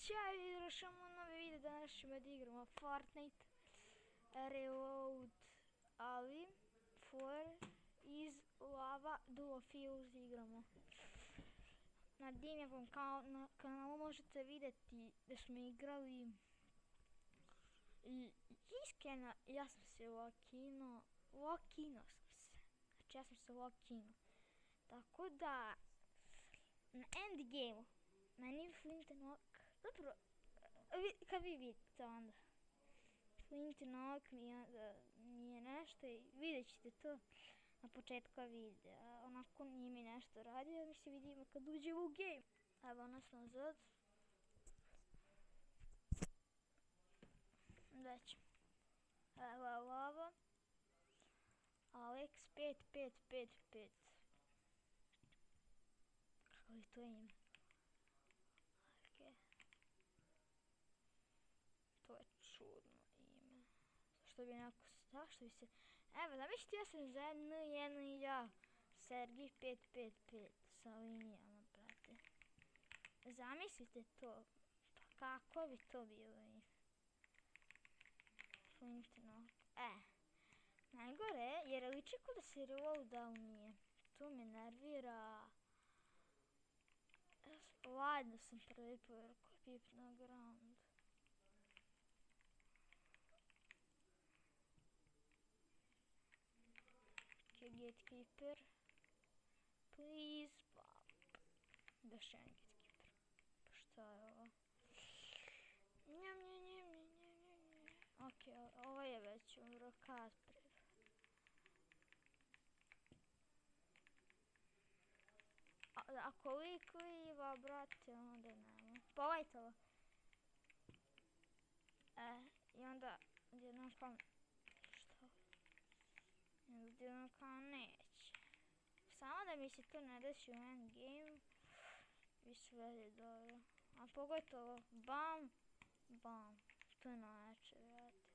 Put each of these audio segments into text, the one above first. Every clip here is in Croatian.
Ćao, idemo novi video, danas ćemo da igramo Fortnite Reload, ali iz Lava Duo Fuse igramo. Na Dimjevom kanalu možete vidjeti da smo igrali i iskreno ja sam se lokinuo sam se, znači ja sam se lokinuo. Tako da na endgameu meni Flintenok, zapravo kad vi vidite onda Flintenok mi nije nešto i vidjet ćete to na početku videa. Onako nije mi nešto radio, mi se vidimo kad uđemo u game. Evo nas nazad. Već. Evo je lava. Alex 5555. Kako je to ime? Okay. To je čudno ime. Zašto bi se... Evo, zamislite, ja sam za N1 i ja. Sergij 555 sa linijama, brate. Zamislite to. Pa kako bi to bilo ime? Flintenok. Najgore, jer liči ko da se reloadao nije. To me nervira. Ladno sam prvi povrko, pip na ground. Gatekeeper. Please, pop. Još jedan gatekeeper. Pa šta je ovo? Njam. Ok, ovo je već umro kad prije. Ako lik liva, brate, onda nema. Pogledajte ovo. I onda jednom kao... Što? Jednom kao neće. Samo da mi se to ne desi u endgame. I sve je dobro. A pogledajte ovo. Bam. To je najjače, brate.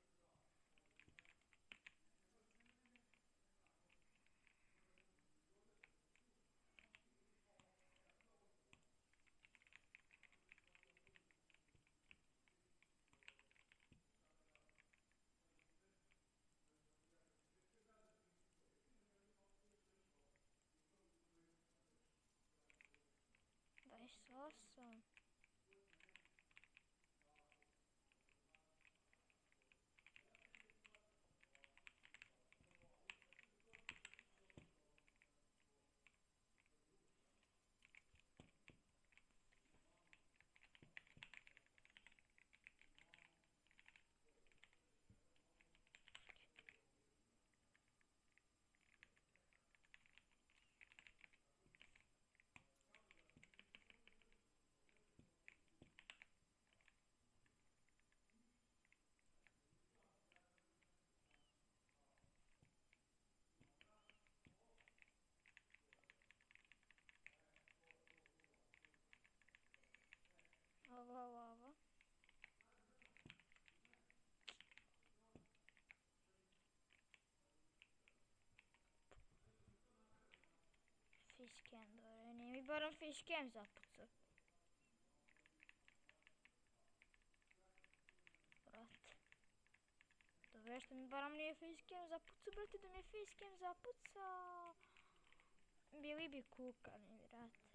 Daj se 8. Ovo. Fishcam, dobro, nije mi barem fishcam zapucao. Brate. Dobro, što mi barem nije fishcam zapucao, brate, da mi je fishcam zapucao. Bili bi kukani, brate.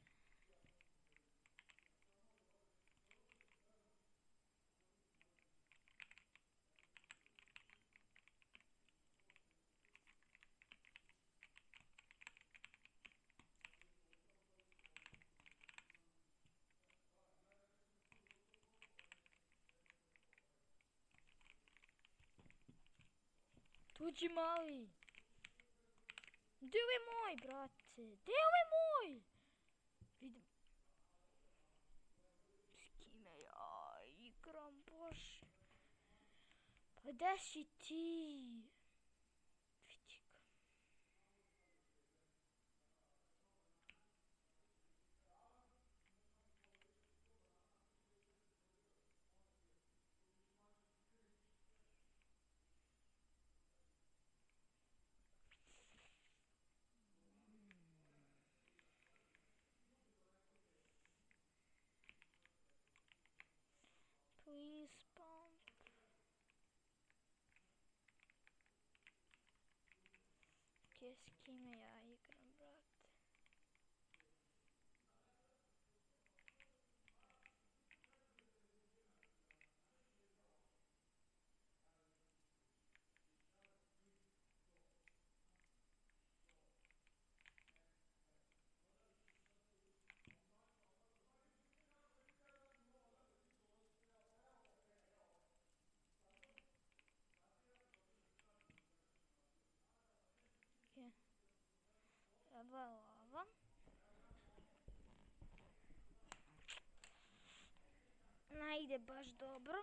Tuđi mali! Gdje je moj, brate? Gdje je moj? Vidim. S kime ja igram, bože? Pa gdje si ti? Vidi ga. s kime ja igram, brate. Je. Lava. Ne ide baš dobro.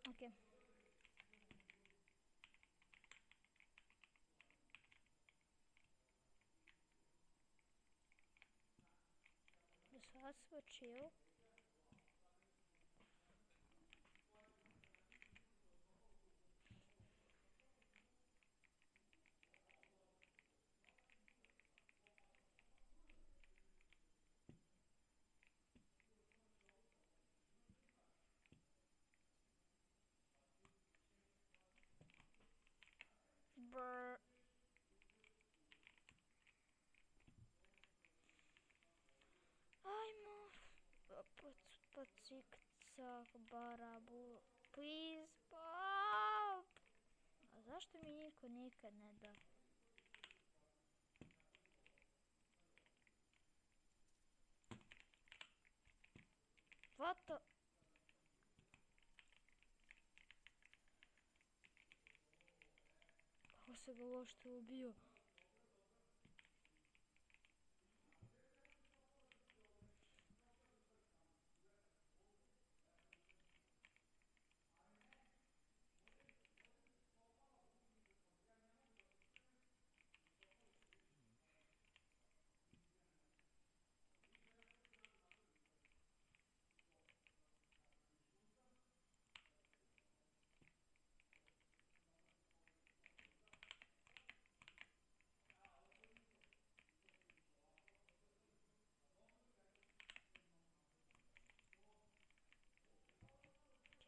Ok. Do sad smo chill. Brr. Ajmo. Pocik-cak, barabu. Please, Bob! A zašto mi niko nikad ne da? What the? Kako se ga uopšte ubio?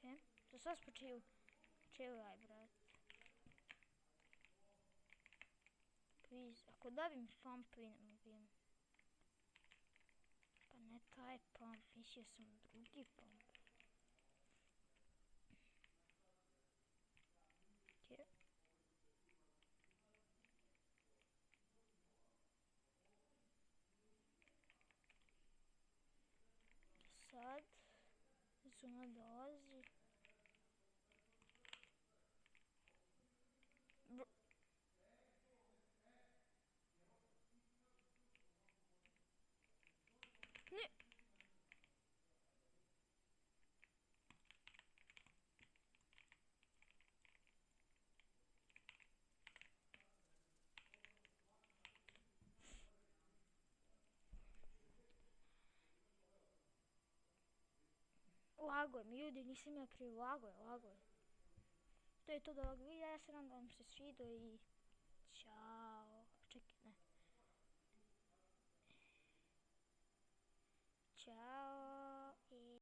Okay. To sad smo chill. Chillaj, brat. Please, ako dobim pump, ne mogu. Pa ne taj pump, mislio sam drugi pump. Okay. Sad Zuna dolazi. Ne. Lago mi ljudi, nisam ja prije, lago je. To je to do ovog videa, ja se nadam da vam se svidio i čao. Ćao.